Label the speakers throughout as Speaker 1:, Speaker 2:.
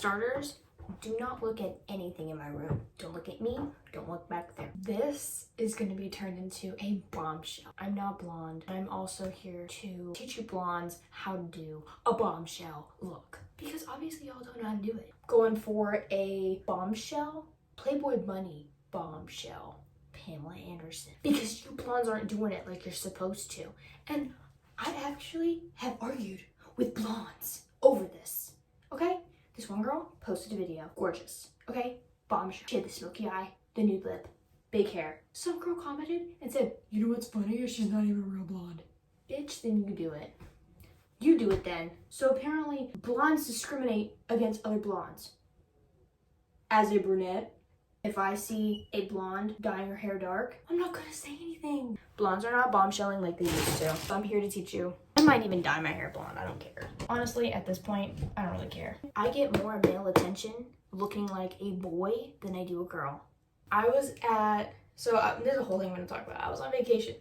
Speaker 1: Starters, do not look at anything in my room. Don't look at me. Don't look back there. This is going to be turned into a bombshell. I'm not blonde. I'm also here to teach you blondes how to do a bombshell look. Because obviously y'all don't know how to do it. Going for a bombshell, Playboy Bunny bombshell, Pamela Anderson. Because you blondes aren't doing it like you're supposed to. And I actually have argued with blondes over this. Okay? This one girl posted a video. Gorgeous. Okay? Bombshell. She had the smoky eye, the nude lip, big hair. Some girl commented and said, you know what's funny? She's not even real blonde. Bitch, then you do it. You do it then. So apparently, blondes discriminate against other blondes. As a brunette, if I see a blonde dyeing her hair dark, I'm not gonna say anything. Blondes are not bombshelling like they used to. So I'm here to teach you. I might even dye my hair blonde, I don't care. Honestly, at this point, I don't really care. I get more male attention looking like a boy than I do a girl. I was at, there's a whole thing I'm gonna talk about. I was on vacation.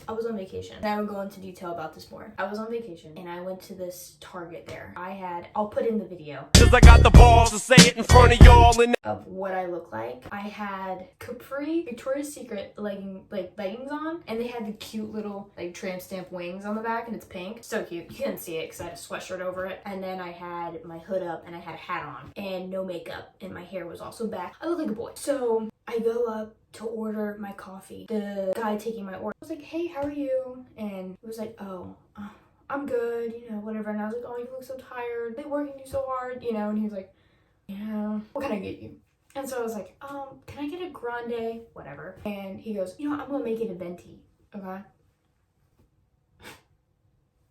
Speaker 1: And I will go into detail about this more. I was on vacation and I went to this Target there. I'll put in the video.
Speaker 2: Cause I got the balls to say it in front of y'all
Speaker 1: of what I look like. I had capri Victoria's Secret leggings on, and they had the cute little like tramp stamp wings on the back, and it's pink. So cute. You couldn't see it because I had a sweatshirt over it. And then I had my hood up and I had a hat on and no makeup, and my hair was also back. I look like a boy. So I go up to order my coffee. The guy taking my order was like, hey, how are you? And it was like, oh, I'm good, you know, whatever. And I was like, oh, you look so tired. They working you so hard, you know? And he was like, yeah, what can I get you? And so I was like, can I get a grande? Whatever. And he goes, you know what, I'm gonna make it a venti, okay?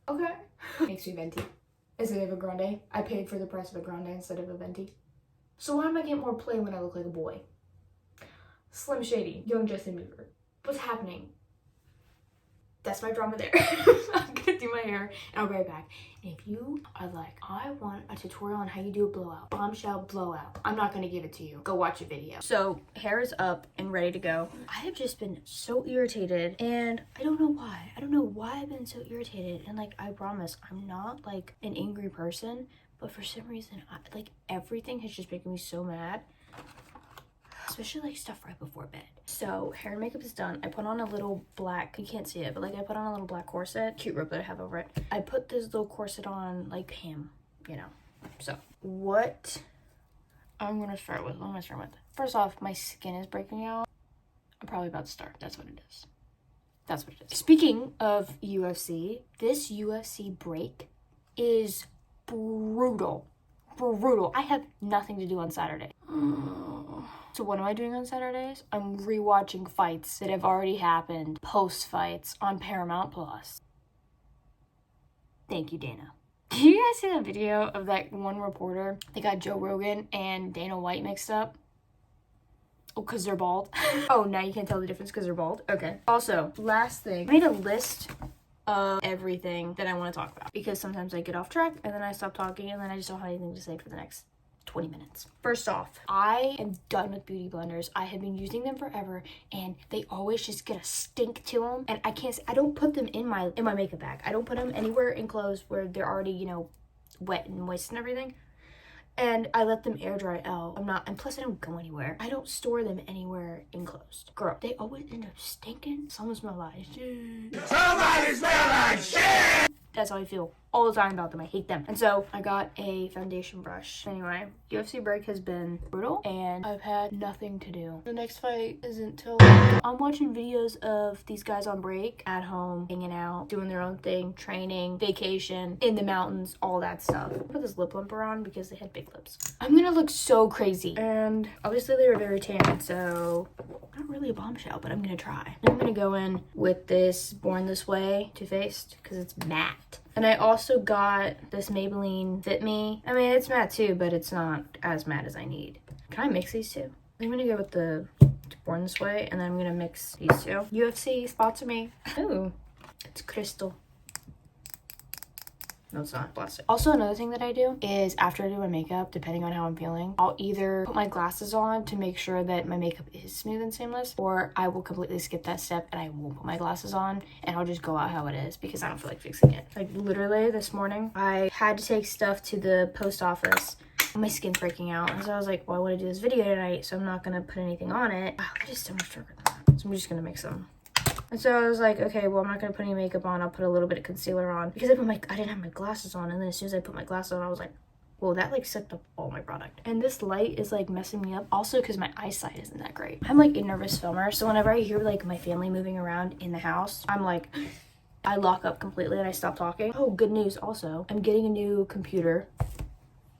Speaker 1: Okay. Makes me venti instead of a grande. I paid for the price of a grande instead of a venti. So why am I getting more play when I look like a boy? Slim Shady, young Justin Bieber. What's happening? That's my drama there. I'm gonna do my hair and I'll be right back. And if you are like, I want a tutorial on how you do a blowout, bombshell blowout, I'm not gonna give it to you. Go watch a video. So hair is up and ready to go. I have just been so irritated and I don't know why. I don't know why I've been so irritated. And like, I promise I'm not like an angry person, but for some reason, everything has just making me so mad. Especially like stuff right before bed. So hair and makeup is done. I put on a little black, you can't see it, but like I put on a little black corset, cute robe that I have over it. I put this little corset on like him, you know. So what I'm gonna start with, first off, my skin is breaking out. I'm probably about to start. That's what it is. That's what it is. Speaking of UFC, this UFC break is brutal. Brutal. I have nothing to do on Saturday. So what am I doing on Saturdays? I'm rewatching fights that have already happened, post-fights on Paramount Plus. Thank you, Dana. Did you guys see that video of that one reporter? They got Joe Rogan and Dana White mixed up. Oh, because they're bald. Oh, now you can't tell the difference because they're bald? Okay. Also, last thing. I made a list of everything that I want to talk about because sometimes I get off track and then I stop talking and then I just don't have anything to say for the next 20 minutes. First off, I am done with beauty blenders. I have been using them forever and they always just get a stink to them, and I don't put them in my makeup bag. I don't put them anywhere enclosed where they're already, you know, wet and moist and everything. And I let them air dry out. And plus I don't go anywhere. I don't store them anywhere enclosed. Girl, they always end up stinking. Someone smell like shit. Somebody smell like shit! That's how I feel all the time about them. I hate them. And so I got a foundation brush. Anyway, UFC break has been brutal and I've had nothing to do. The next fight isn't till I'm watching videos of these guys on break at home, hanging out, doing their own thing, training, vacation, in the mountains, all that stuff. I put this lip plumper on because they had big lips. I'm gonna look so crazy. And obviously they were very tan, so not really a bombshell, but I'm gonna try. I'm gonna go in with this Born This Way Too Faced because it's matte. And I also got this Maybelline Fit Me. I mean, it's matte too, but it's not as matte as I need. Can I mix these two? I'm gonna go with the Born This Way, and then I'm gonna mix these two. UFC, sponsor me. Ooh, it's crystal. No, it's not plastic. Also, another thing that I do is after I do my makeup, depending on how I'm feeling, I'll either put my glasses on to make sure that my makeup is smooth and seamless, or I will completely skip that step and I won't put my glasses on and I'll just go out how it is because I don't feel like fixing it. Like literally this morning, I had to take stuff to the post office. My skin's breaking out, and so I was like, well, I want to do this video tonight, so I'm not gonna put anything on it. Wow, that is so much darker than that. So I'm just gonna mix them. And so I was like, okay, well, I'm not gonna put any makeup on. I'll put a little bit of concealer on because I didn't have my glasses on, and then as soon as I put my glasses on, I was like, whoa, that like sucked up all my product. And this light is like messing me up also because my eyesight isn't that great. I'm like a nervous filmer, so whenever I hear like my family moving around in the house, I'm like, I lock up completely and I stop talking. Oh, good news also, I'm getting a new computer.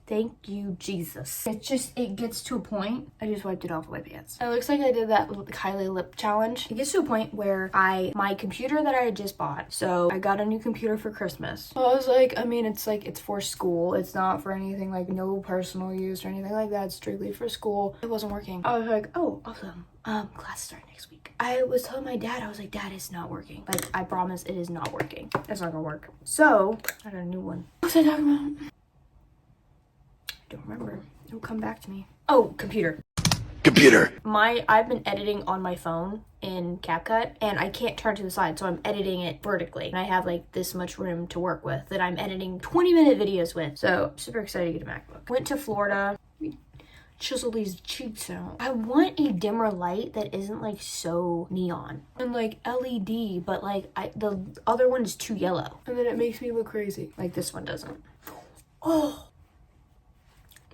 Speaker 1: Thank you, Jesus. It gets to a point. I just wiped it off with my pants. It looks like I did that Kylie lip challenge. It gets to a point where my computer that I had just bought, so I got a new computer for Christmas. So I was like, I mean, it's for school. It's not for anything like no personal use or anything like that. It's strictly for school. It wasn't working. I was like, oh, awesome. Class start next week. I was telling my dad, I was like, Dad, it's not working. Like, I promise it is not working. It's not gonna work. So, I got a new one. What was I talking about? Don't remember. It'll come back to me. Oh, computer. I've been editing on my phone in CapCut and I can't turn to the side, so I'm editing it vertically. And I have like this much room to work with that I'm editing 20-minute videos with. So super excited to get a MacBook. Went to Florida. Chisel these cheeks out. I want a dimmer light that isn't like so neon and like LED, but like the other one is too yellow. And then it makes me look crazy. Like this one doesn't. Oh.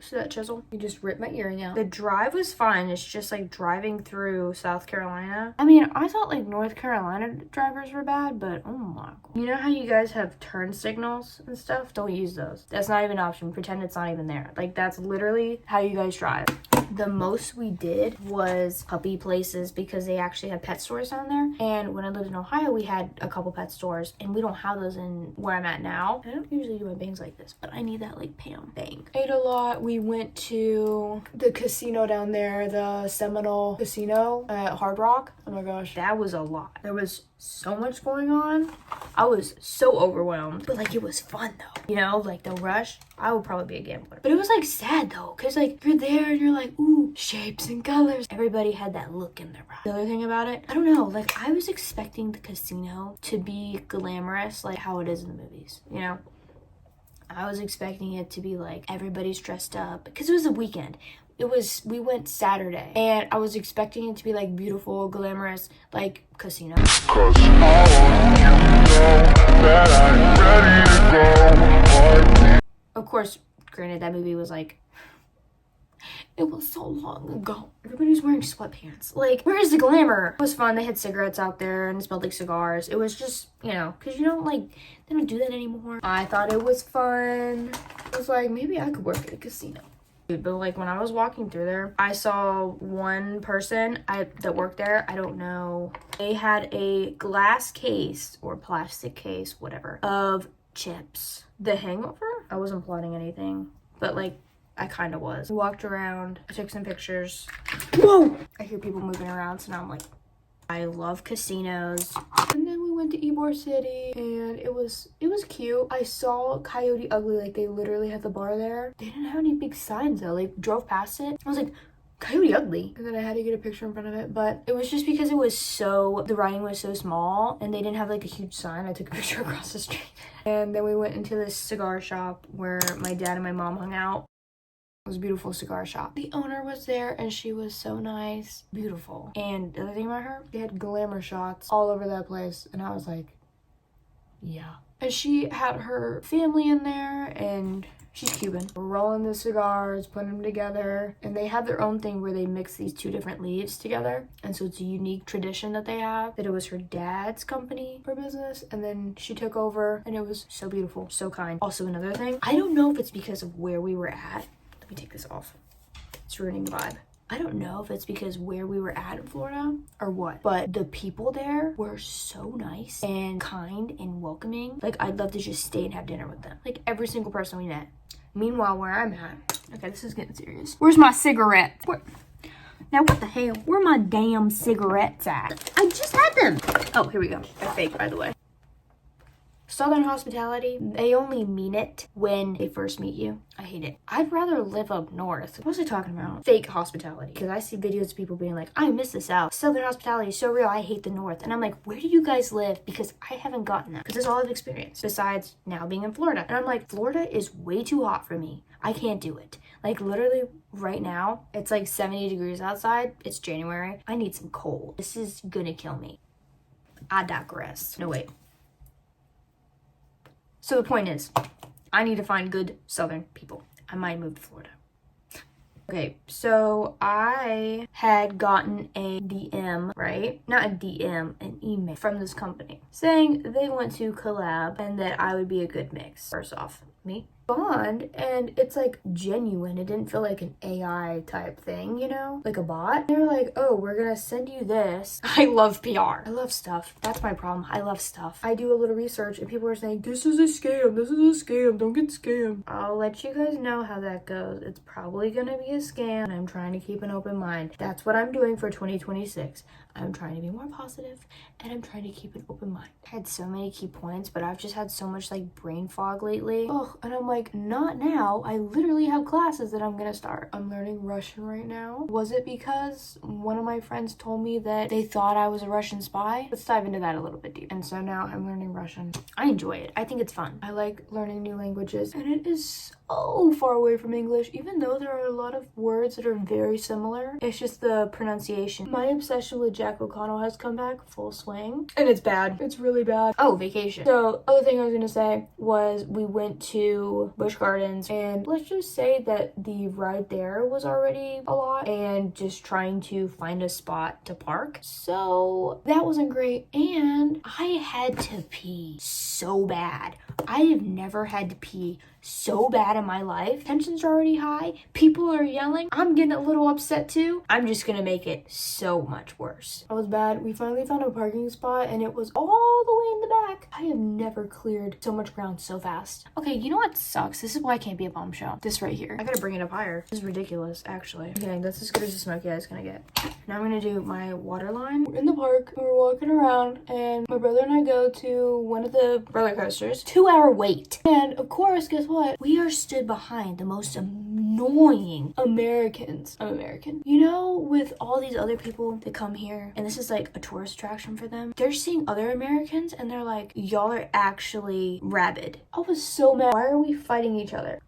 Speaker 1: See that chisel? You just ripped my earring out. The drive was fine. It's just like driving through South Carolina. I mean, I thought like North Carolina drivers were bad, but oh my God. You know how you guys have turn signals and stuff? Don't use those. That's not even an option. Pretend it's not even there. Like that's literally how you guys drive. The most we did was puppy places because they actually have pet stores down there. And when I lived in Ohio, we had a couple pet stores and we don't have those in where I'm at now. I don't usually do my bangs like this, but I need that like Pam bang. Ate a lot. We went to the casino down there, the Seminole Casino at Hard Rock. Oh my gosh, that was a lot. There was so much going on. I was so overwhelmed, but like it was fun though, you know, like the rush. I would probably be a gambler, but it was like sad though, because like you're there and you're like, ooh, shapes and colors. Everybody had that look in their eyes. The other thing about it, I don't know, like I was expecting the casino to be glamorous like how it is in the movies, you know. I was expecting it to be like everybody's dressed up because it was a weekend. We went Saturday and I was expecting it to be like beautiful, glamorous, like casino. Cause I want you to know that I'm ready to go. Of course, granted that movie was like, it was so long ago. Everybody was wearing sweatpants. Like, where is the glamour? It was fun. They had cigarettes out there and it smelled like cigars. It was just, you know, because you don't like, they don't do that anymore. I thought it was fun. I was like, maybe I could work at a casino. But like when I was walking through there, I saw one person that worked there. I don't know. They had a glass case or plastic case, whatever, of chips. The Hangover? I wasn't plotting anything, but like, I kind of was. I walked around, I took some pictures. Whoa! I hear people moving around, so now I'm like, I love casinos. And then we went to Ybor City, and it was cute. I saw Coyote Ugly, like they literally had the bar there. They didn't have any big signs though. They drove past it. I was like, Coyote Ugly. And then I had to get a picture in front of it, but it was just because it was the writing was so small, and they didn't have like a huge sign. I took a picture across the street. And then we went into this cigar shop where my dad and my mom hung out. It was a beautiful cigar shop. The owner was there and she was so nice. Beautiful. And the other thing about her, they had glamour shots all over that place. And I was like, yeah. And she had her family in there and she's Cuban. We're rolling the cigars, putting them together. And they have their own thing where they mix these two different leaves together. And so it's a unique tradition that they have. That it was her dad's company or business. And then she took over and it was so beautiful, so kind. Also another thing, I don't know if it's because of where we were at. Let me take this off. It's ruining the vibe. I don't know if it's because where we were at in Florida or what, but the people there were so nice and kind and welcoming. Like, I'd love to just stay and have dinner with them. Like, every single person we met. Meanwhile, where I'm at, okay, this is getting serious. Where's my cigarettes? Now, what the hell? Where are my damn cigarettes at? I just had them. Oh, here we go. They're fake, by the way. Southern hospitality, they only mean it when they first meet you. I hate it. I'd rather live up north. What was I talking about? Fake hospitality. Because I see videos of people being like, I miss the South. Southern hospitality is so real. I hate the North. And I'm like, where do you guys live? Because I haven't gotten that. Because that's all I've experienced. Besides now being in Florida. And I'm like, Florida is way too hot for me. I can't do it. Like literally right now, it's like 70 degrees outside. It's January. I need some cold. This is gonna kill me. I digress. No, wait. So the point is, I need to find good Southern people. I might move to Florida. Okay, so I had gotten a DM, right? Not a DM, an email from this company saying they want to collab and that I would be a good mix. First off, me. Bond, and it's like genuine. It didn't feel like an AI type thing, you know, like a bot. They were like, oh, we're gonna send you this. I love PR. I love stuff. That's my problem. I love stuff. I do a little research and people are saying, this is a scam, this is a scam, don't get scammed. I'll let you guys know how that goes. It's probably gonna be a scam and I'm trying to keep an open mind. That's what I'm doing for 2026. I'm trying to be more positive and I'm trying to keep an open mind. I had so many key points, but I've just had so much like brain fog lately. Oh, and I'm like, not now. I literally have classes that I'm gonna start. I'm learning Russian right now. Was it because one of my friends told me that they thought I was a Russian spy? Let's dive into that a little bit deep. And so now I'm learning Russian. I enjoy it. I think it's fun. I like learning new languages and it is so far away from English, even though there are a lot of words that are very similar. It's just the pronunciation. My obsession with Jack O'Connell has come back full swing and it's bad. It's really bad. Oh, vacation. So other thing I was gonna say was we went to Busch Gardens and let's just say that the ride there was already a lot and just trying to find a spot to park. So that wasn't great and I had to pee so bad. I have never had to pee so bad in my life. Tensions are already high. People are yelling. I'm getting a little upset too. I'm just gonna make it so much worse. It was bad. We finally found a parking spot and it was all the way in the back. I have never cleared so much ground so fast. Okay, you know what sucks? This is why I can't be a bombshell. This right here. I gotta bring it up higher. This is ridiculous, actually. Okay, that's as good as the smoky eye is gonna get. Now I'm gonna do my water line. We're in the park. We're walking around and my brother and I go to one of the roller coasters. 2-hour wait. And of course, guess what? We are stood behind the most annoying Americans. I'm American. You know, with all these other people that come here, and this is like a tourist attraction for them, they're seeing other Americans and they're like, y'all are actually rabid. I was so mad. Why are we fighting each other?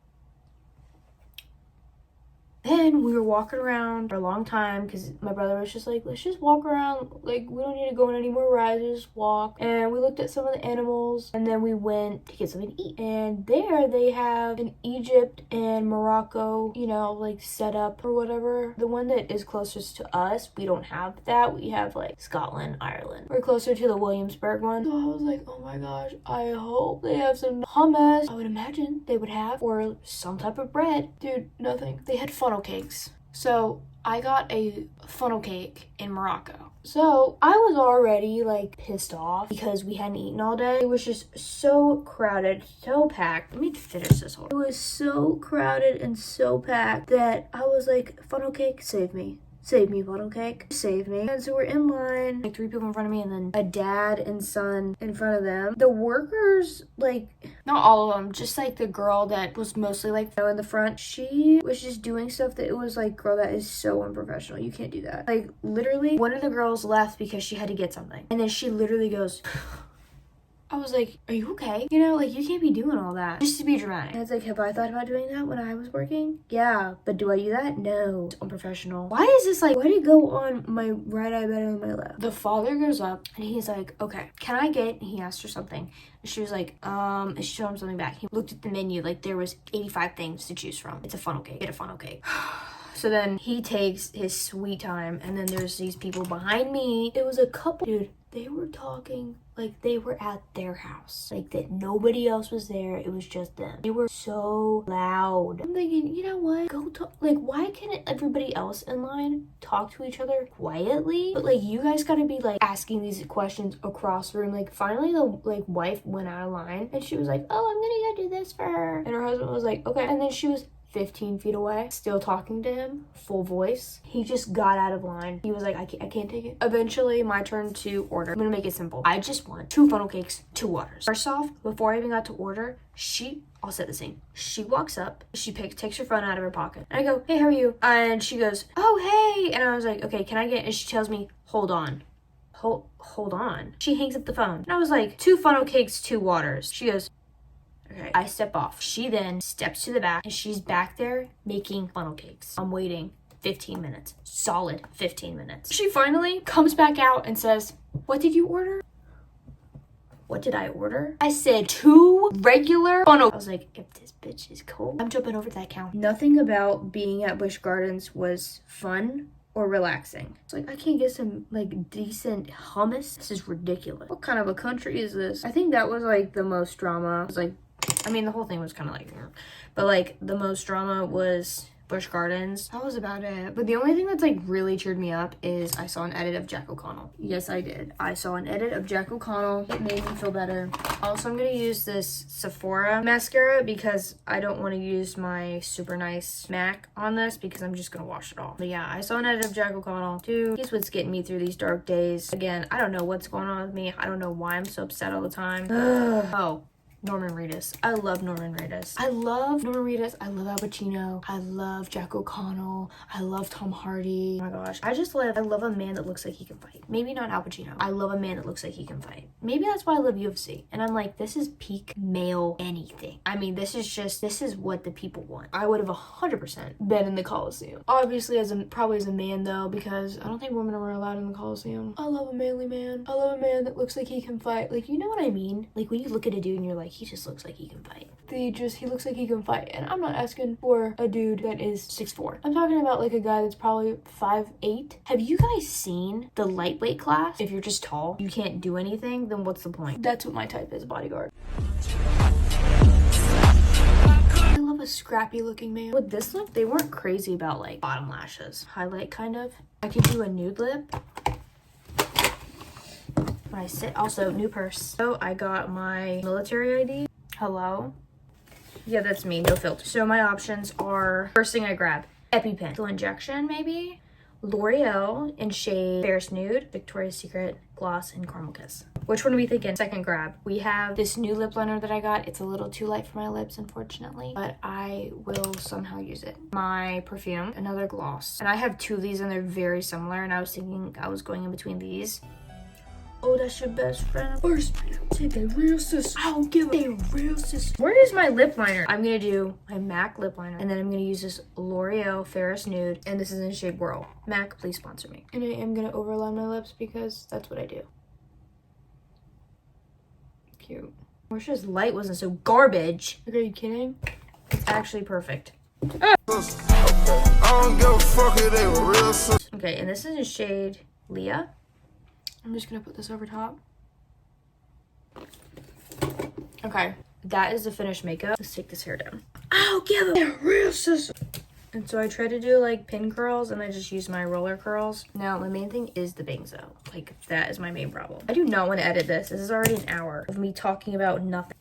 Speaker 1: Then we were walking around for a long time because my brother was just like, let's just walk around. Like, we don't need to go on any more rides, just walk. And we looked at some of the animals and then we went to get something to eat. And there they have an Egypt and Morocco, you know, like set up or whatever. The one that is closest to us, we don't have that. We have like Scotland, Ireland. We're closer to the Williamsburg one. So I was like, oh my gosh, I hope they have some hummus. I would imagine they would have, or some type of bread. Dude, nothing. They had funnel cakes. So I got a funnel cake in Morocco. So I was already like pissed off because we hadn't eaten all day. It was just so crowded, so packed. Let me finish this whole. It was so crowded and so packed that I was like, funnel cake, save me. Save me, funnel cake. Save me. And so we're in line, like 3 people in front of me and then a dad and son in front of them. The workers, like, not all of them, just like the girl that was mostly like in the front. She was just doing stuff that it was like, girl, that is so unprofessional. You can't do that. Like, literally, one of the girls left because she had to get something. And then she literally goes... I was like, are you okay? You know, like, you can't be doing all that just to be dramatic. And it's like, have I thought about doing that when I was working? Yeah, but do I do that? No. It's unprofessional. Why is this like, why did it go on my right eye better than my left? The father goes up and he's like, okay, can I get, he asked her something. And she was like, and she showed him something back. He looked at the menu, like there was 85 things to choose from. It's a funnel cake. Get a funnel cake. So then he takes his sweet time and then there's these people behind me. It was a couple, dude, they were talking like they were at their house. Like that nobody else was there. It was just them. They were so loud. I'm thinking, you know what? Go talk. Like, why can't everybody else in line talk to each other quietly? But like, you guys gotta be like asking these questions across the room. Like, finally the like wife went out of line and she was like, oh, I'm gonna go do this for her. And her husband was like, okay. And then she was 15 feet away, still talking to him, full voice. He just got out of line. He was like, I can't take it. Eventually, my turn to order. I'm gonna make it simple. I just want 2 funnel cakes, 2 waters. First off, before I even got to order, I'll set the scene. She walks up, takes her phone out of her pocket. And I go, hey, how are you? And she goes, oh, hey. And I was like, okay, can I get, and she tells me, hold on. Hold on. She hangs up the phone. And I was like, 2 funnel cakes, 2 waters. She goes, okay. I step off. She then steps to the back and she's back there making funnel cakes. I'm waiting 15 minutes. Solid 15 minutes. She finally comes back out and says, what did you order? What did I order? I said 2 regular funnel. I was like, if this bitch is cold, I'm jumping over that counter. Nothing about being at Busch Gardens was fun or relaxing. It's like, I can't get some like decent hummus. This is ridiculous. What kind of a country is this? I think that was like the most drama. It was like, I mean, the whole thing was kind of like, but like the most drama was Busch Gardens. That was about it. But the only thing that's like really cheered me up is I saw an edit of Jack O'Connell. Yes, I did. I saw an edit of Jack O'Connell. It made me feel better. Also, I'm gonna use this Sephora mascara because I don't want to use my super nice MAC on this because I'm just gonna wash it off. But yeah, I saw an edit of Jack O'Connell too. He's what's getting me through these dark days. Again, I don't know what's going on with me. I don't know why I'm so upset all the time. Oh. Norman Reedus. I love Norman Reedus. I love Norman Reedus. I love Al Pacino. I love Jack O'Connell. I love Tom I gosh. I love a man that looks like he can fight. Maybe not Al Pacino. I love a man that looks like he can fight. Maybe that's why I love UFC. And I'm like, this is peak male anything. I mean, this is what the people want. I would have 100% been in the Coliseum. Obviously, probably as a man though, because I don't think women are allowed in the Coliseum. I love a manly man. I love a man that looks like he can fight. Like, you know what I mean? Like, when you look at a dude and you're like, he just looks like he can fight. He looks like he can fight. And I'm not asking for a dude that is 6'4". I'm talking about like a guy that's probably 5'8". Have you guys seen the lightweight class? If you're just tall, you can't do anything, then what's the point? That's what my type is, bodyguard. I love a scrappy looking man. With this look, they weren't crazy about like bottom lashes. Highlight kind of. I could do a nude lip. When I sit, also new purse. So I got my military ID. Hello? Yeah, that's me, no filter. So my options are, first thing I grab, EpiPen. Full injection, maybe? L'Oreal in shade Ferris Nude, Victoria's Secret Gloss, and Caramel Kiss. Which one are we thinking? Second grab. We have this new lip liner that I got. It's a little too light for my lips, unfortunately, but I will somehow use it. My perfume, another gloss. And I have 2 of these and they're very similar, and I was thinking I was going in between these. Oh, that's your best friend. First, take a real sister. I don't give a real sister. Where is my lip liner? I'm gonna do my MAC lip liner, and then I'm gonna use this L'Oreal Ferris Nude, and this is in shade Whirl. MAC, please sponsor me. And I am gonna overline my lips because that's what I do. Cute. I wish this light wasn't so garbage. Are you kidding? It's actually perfect. Ah! I don't give a fuck if they were real sister. Okay, and this is in shade Leah. I'm just gonna put this over top. Okay, that is the finished makeup. Let's take this hair down. I'll give it a real sister. And so I try to do like pin curls and I just use my roller curls. Now, my main thing is the bangs though. Like, that is my main problem. I do not want to edit this. This is already an hour of me talking about nothing.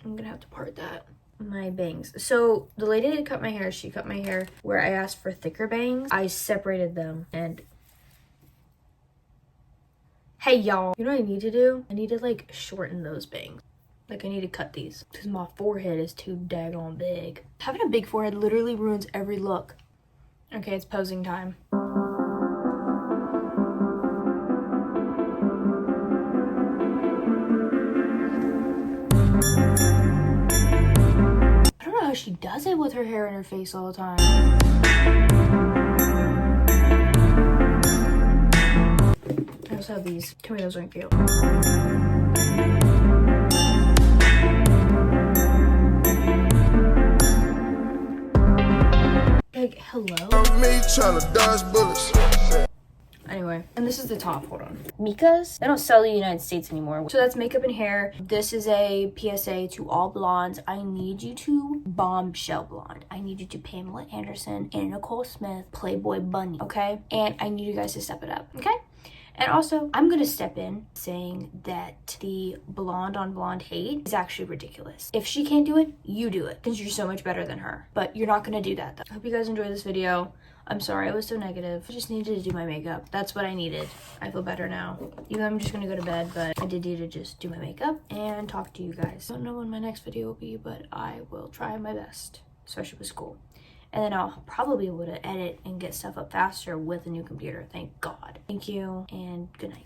Speaker 1: I'm gonna have to part that. My bangs. So the lady that cut my hair, she cut my hair where I asked for thicker bangs. I separated them and hey y'all, you know what I need to do? I need to like shorten those bangs. Like, I need to cut these because my forehead is too daggone big. Having a big forehead literally ruins every look. Okay, it's posing time. She does it with her hair in her face all the time. I also have these. Tell me those aren't cute. Like, hello? Me trying to dodge bullets. Anyway, and this is the top, hold on. Mika's, they don't sell in the United States anymore. So that's makeup and hair. This is a PSA to all blondes. I need you to bombshell blonde. I need you to Pamela Anderson and Nicole Smith, Playboy Bunny, okay? And I need you guys to step it up, okay? And also, I'm gonna step in saying that the blonde on blonde hate is actually ridiculous. If she can't do it, you do it, because you're so much better than her. But you're not gonna do that though. I hope you guys enjoyed this video. I'm sorry I was so negative. I just needed to do my makeup. That's what I needed. I feel better now. Even though I'm just gonna go to bed, but I did need to just do my makeup and talk to you guys. I don't know when my next video will be, but I will try my best, especially with school. And then I'll probably be able to edit and get stuff up faster with a new computer. Thank God. Thank you and good night.